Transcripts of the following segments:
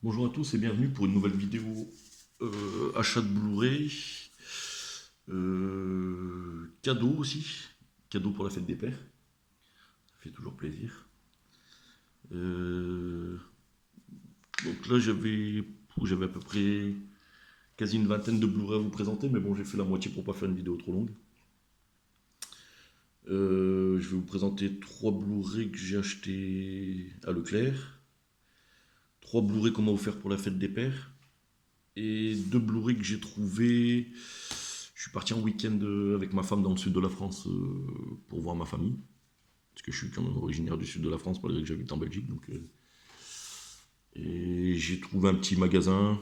Bonjour à tous et bienvenue pour une nouvelle vidéo achat de Blu-ray. Cadeau aussi. Cadeau pour la fête des pères. Ça fait toujours plaisir. Euh, donc là j'avais à peu près quasi une vingtaine de Blu-ray à vous présenter, mais bon j'ai fait la moitié pour pas faire une vidéo trop longue. Je vais vous présenter trois Blu-ray que j'ai achetés à Leclerc, trois Blu-ray qu'on m'a offert pour la fête des pères, et deux Blu-ray que j'ai trouvé. Je suis parti en week-end avec ma femme dans le sud de la France pour voir ma famille. Parce que je suis quand même originaire du sud de la France, malgré que j'habite en Belgique. Et j'ai trouvé un petit magasin.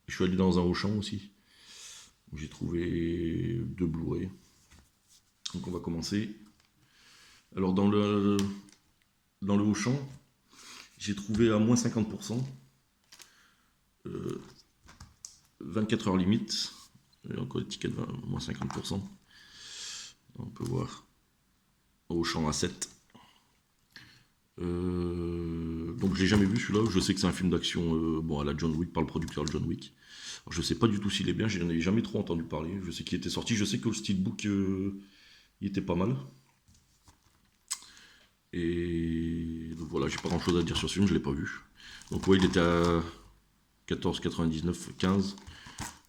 Je suis allé dans un Auchan aussi. J'ai trouvé deux Blu-ray. Donc on va commencer. Alors dans le Auchan, j'ai trouvé à moins 50%. 24 heures limite. Et encore l'étiquette moins 50%. On peut voir. Auchan A7. Donc je l'ai jamais vu celui-là. Je sais que c'est un film d'action bon, à la John Wick par le producteur John Wick. Alors, je sais pas du tout s'il est bien, j'en ai jamais trop entendu parler. Je sais qu'il était sorti, je sais que le steelbook il était pas mal. Et donc voilà, j'ai pas grand chose à dire sur ce film, je l'ai pas vu. Donc ouais, il était à 14,99, 15.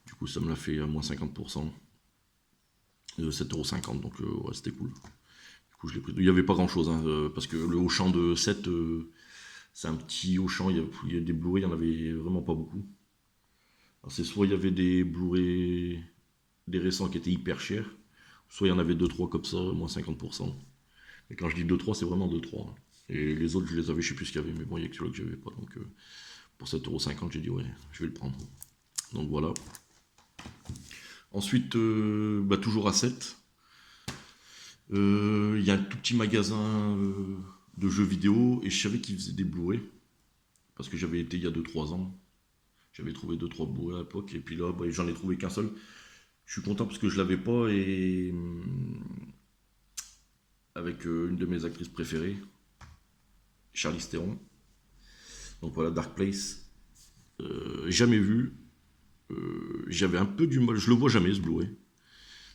Du coup ça me l'a fait à moins 50%. 7,50€, donc ouais, c'était cool. Du coup je l'ai pris. Il n'y avait pas grand chose, hein, parce que le Auchan de 7, c'est un petit Auchan, il y a des Blu-ray, il n'y en avait vraiment pas beaucoup. Alors, c'est soit il y avait des Blu-ray, des récents qui étaient hyper chers, soit il y en avait deux trois comme ça, moins 50%. Et quand je dis deux trois, c'est vraiment deux trois. Et les autres, je les avais, je sais plus ce qu'il y avait, mais bon, il y a que celui-là que j'avais pas. Donc pour 7,50€, j'ai dit ouais, je vais le prendre. Donc voilà. Ensuite, bah, toujours à 7, il y a un tout petit magasin de jeux vidéo et je savais qu'ils faisaient des Blu-ray parce que j'avais été il y a deux trois ans. J'avais trouvé deux trois Blu-ray à l'époque et puis là, bah, j'en ai trouvé qu'un seul. Je suis content parce que je l'avais pas et avec une de mes actrices préférées, Charlize Theron. Donc voilà, Dark Place. Jamais vu. J'avais un peu du mal. Je le vois jamais ce Blu-ray.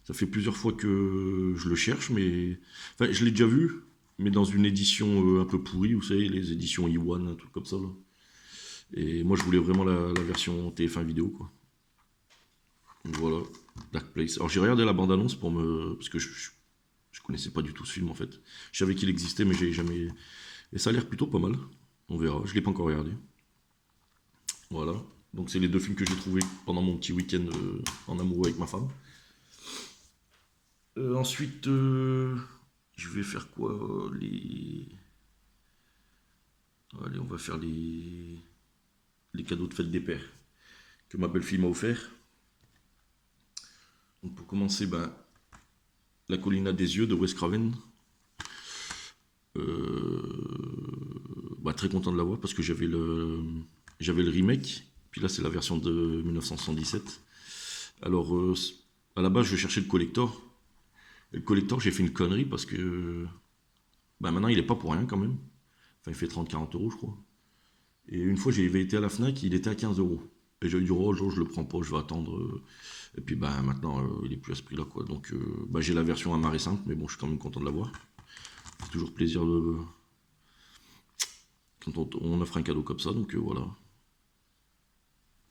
Ça fait plusieurs fois que je le cherche, mais enfin, je l'ai déjà vu, mais dans une édition un peu pourrie, vous savez, les éditions E1, un truc comme ça là. Et moi, je voulais vraiment la version TF1 vidéo, quoi. Donc voilà, Dark Place. Alors j'ai regardé la bande-annonce pour me, parce que je connaissais pas du tout ce film en fait. Je savais qu'il existait, mais j'ai jamais. Et ça a l'air plutôt pas mal. On verra. Je l'ai pas encore regardé. Voilà. Donc c'est les deux films que j'ai trouvés pendant mon petit week-end en amoureux avec ma femme. Ensuite, je vais faire quoi Allez, on va faire les cadeaux de fête des pères que ma belle-fille m'a offert. Donc pour commencer, ben, La colline des yeux de Wes Craven. Bah, très content de l'avoir parce que j'avais le remake. Puis là, c'est la version de 1977. Alors, à la base, je cherchais le collector. Et le collector, j'ai fait une connerie parce que bah, maintenant, il est pas pour rien quand même. Enfin, il fait 30-40 euros, je crois. Et une fois, j'avais été à la Fnac, il était à 15 euros. Et j'avais dit, oh, je le prends pas, je vais attendre. Et puis, bah, maintenant, il est plus à ce prix-là, quoi. Donc, bah, j'ai la version à marée simple, mais bon, je suis quand même content de l'avoir. C'est toujours plaisir quand on offre un cadeau comme ça, donc voilà.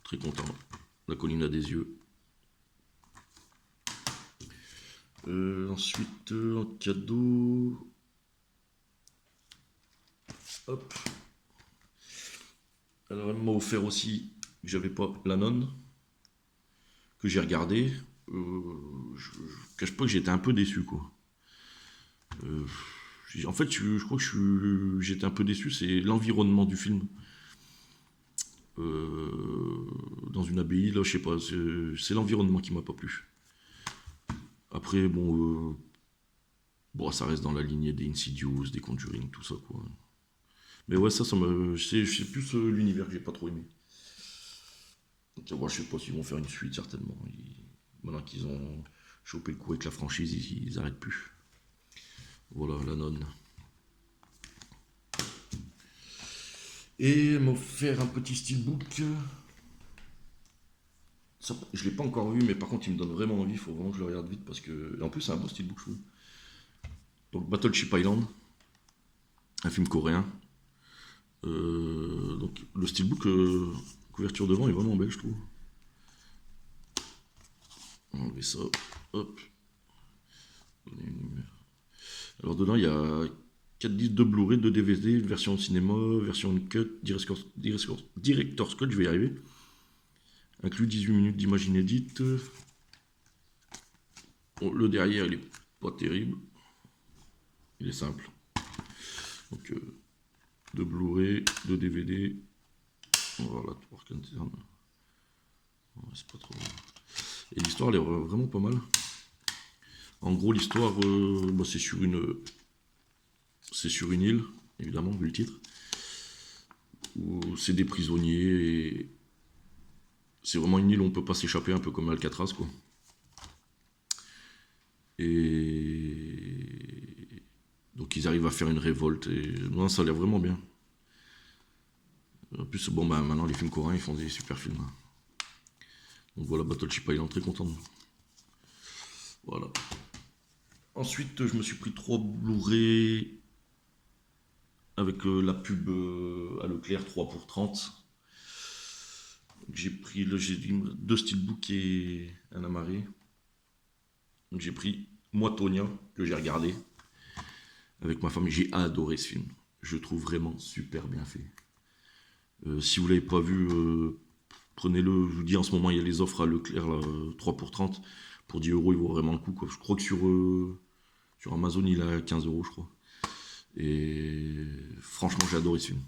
Très content. La colline a des yeux. Ensuite, en cadeau. Hop. Alors, elle m'a offert aussi, que j'avais pas, La Nonne, que j'ai regardé. Je cache pas que j'étais un peu déçu, quoi. Euh, En fait, je crois que j'étais un peu déçu, c'est l'environnement du film. Dans une abbaye, là, je sais pas, c'est l'environnement qui m'a pas plu. Après, bon, ça reste dans la lignée des Insidious, des Conjuring, tout ça, quoi. Mais ouais, ça me. C'est plus l'univers que j'ai pas trop aimé. Donc, moi, je sais pas s'ils vont faire une suite, certainement. Maintenant qu'ils ont chopé le coup avec la franchise, ils arrêtent plus. Voilà, La Nonne. Et m'a offert un petit steelbook. Ça, je l'ai pas encore vu, mais par contre il me donne vraiment envie, il faut vraiment que je le regarde vite parce que. Et en plus c'est un beau steelbook, je trouve. Donc Battleship Island, un film coréen. Donc le steelbook, couverture devant est vraiment belle, je trouve. On va enlever ça. Hop. Alors dedans il y a 4 disques de Blu-ray, 2 DVD, une version cinéma, version cut, Director's Cut, je vais y arriver. Inclus 18 minutes d'image inédite. Bon, le derrière il est pas terrible. Il est simple. Donc 2 Blu-ray, 2 DVD. Voilà, Work interne. C'est pas trop. Et l'histoire elle est vraiment pas mal. En gros l'histoire bah, c'est sur une île, évidemment, vu le titre, où c'est des prisonniers et c'est vraiment une île où on peut pas s'échapper, un peu comme Alcatraz, quoi. Et donc ils arrivent à faire une révolte et non, ça a l'air vraiment bien. En plus, bon, bah, maintenant les films coréens ils font des super films. Donc voilà, Battleship Island, très content. Voilà. Ensuite, je me suis pris 3 Blu-ray avec la pub à Leclerc 3 pour 30. J'ai pris 2 steelbooks et un amarré. Donc j'ai pris Moi Tonya, que j'ai regardé avec ma femme. J'ai adoré ce film. Je trouve vraiment super bien fait. Si vous ne l'avez pas vu, prenez-le. Je vous dis, en ce moment, il y a les offres à Leclerc, là, 3 pour 30. Pour 10 euros, il vaut vraiment le coup, quoi. Je crois que sur Amazon, il est à 15 euros, je crois. Et franchement, j'ai adoré ce film.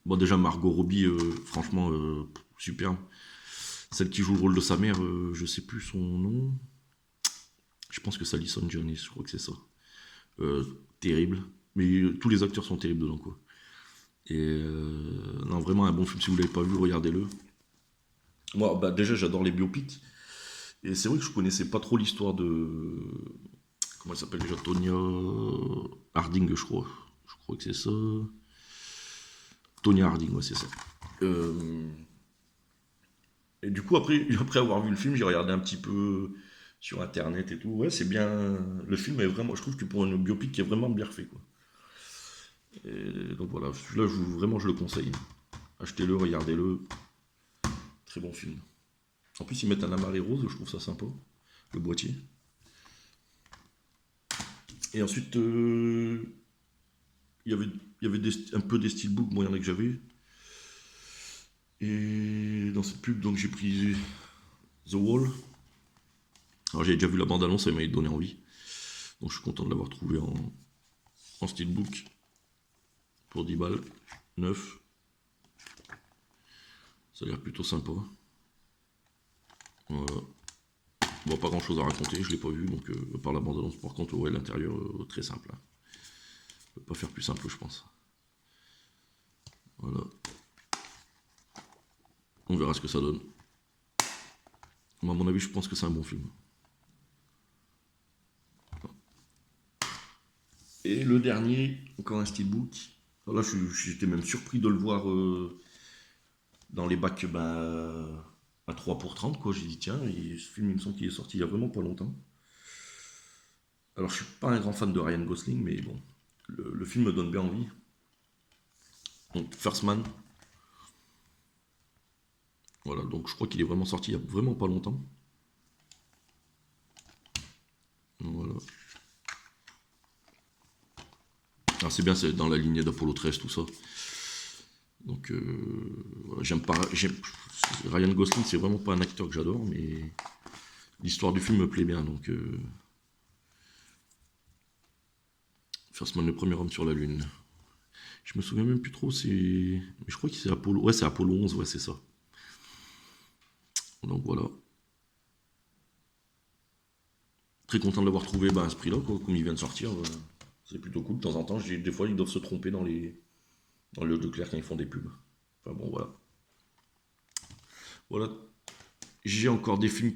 Bon, déjà, Margot Robbie, franchement, superbe. Celle qui joue le rôle de sa mère, je sais plus son nom. Je pense que c'est Alison Johnny, je crois que c'est ça. Terrible. Mais tous les acteurs sont terribles dedans, quoi. Et non, vraiment un bon film. Si vous l'avez pas vu, regardez-le. Moi, bah, déjà, j'adore les biopics. Et c'est vrai que je connaissais pas trop l'histoire de. Comment elle s'appelle déjà, Tonya Harding, je crois. Je crois que c'est ça. Tonya Harding, ouais, c'est ça. Et du coup, après avoir vu le film, j'ai regardé un petit peu sur internet et tout. Ouais, c'est bien. Le film est vraiment. Je trouve que pour une biopic, qui est vraiment bien fait, quoi. Et donc voilà, là, vraiment, je le conseille. Achetez-le, regardez-le. Très bon film. En plus, ils mettent un amarré rose, je trouve ça sympa. Le boîtier. Et ensuite, il y avait un peu des steelbooks, moi, il y en a que j'avais. Et dans cette pub, donc j'ai pris The Wall. Alors j'avais déjà vu la bande-annonce, elle m'avait donné envie. Donc je suis content de l'avoir trouvé en steelbook. Pour 10 balles. 9. Ça a l'air plutôt sympa. Voilà. Bon, pas grand chose à raconter, je l'ai pas vu, donc par la bande-annonce. Par contre, ouais, l'intérieur, très simple. Hein. Je peux pas faire plus simple, je pense. Voilà. On verra ce que ça donne. Moi, à mon avis, je pense que c'est un bon film. Et le dernier, encore un steelbook. Alors là, j'étais même surpris de le voir dans les bacs à 3 pour 30, quoi. J'ai dit, tiens, ce film, il me semble qu'il est sorti il y a vraiment pas longtemps. Alors, je suis pas un grand fan de Ryan Gosling, mais bon, le film me donne bien envie. Donc, First Man. Voilà, donc je crois qu'il est vraiment sorti il y a vraiment pas longtemps. Voilà. Alors c'est bien, c'est dans la lignée d'Apollo 13, tout ça. Donc voilà, Ryan Gosling, c'est vraiment pas un acteur que j'adore, mais l'histoire du film me plaît bien, donc First Man, le premier homme sur la Lune. Je me souviens même plus trop, mais je crois que c'est Apollo. Ouais, c'est Apollo 11, ouais, c'est ça. Donc voilà. Très content de l'avoir trouvé à ce prix-là, quoi, comme il vient de sortir. C'est plutôt cool. De temps en temps, des fois, ils doivent se tromper dans le Leclerc quand ils font des pubs. Enfin bon, voilà. Voilà. J'ai encore des films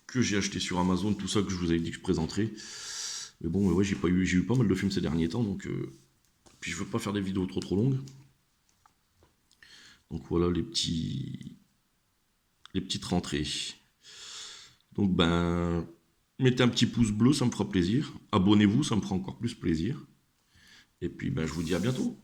que j'ai achetés sur Amazon, tout ça que je vous avais dit que je présenterais. Mais bon, ouais, j'ai eu pas mal de films ces derniers temps, donc puis je veux pas faire des vidéos trop longues. Donc voilà les petites rentrées. Donc ben, mettez un petit pouce bleu, ça me fera plaisir. Abonnez-vous, ça me fera encore plus plaisir. Et puis ben, je vous dis à bientôt.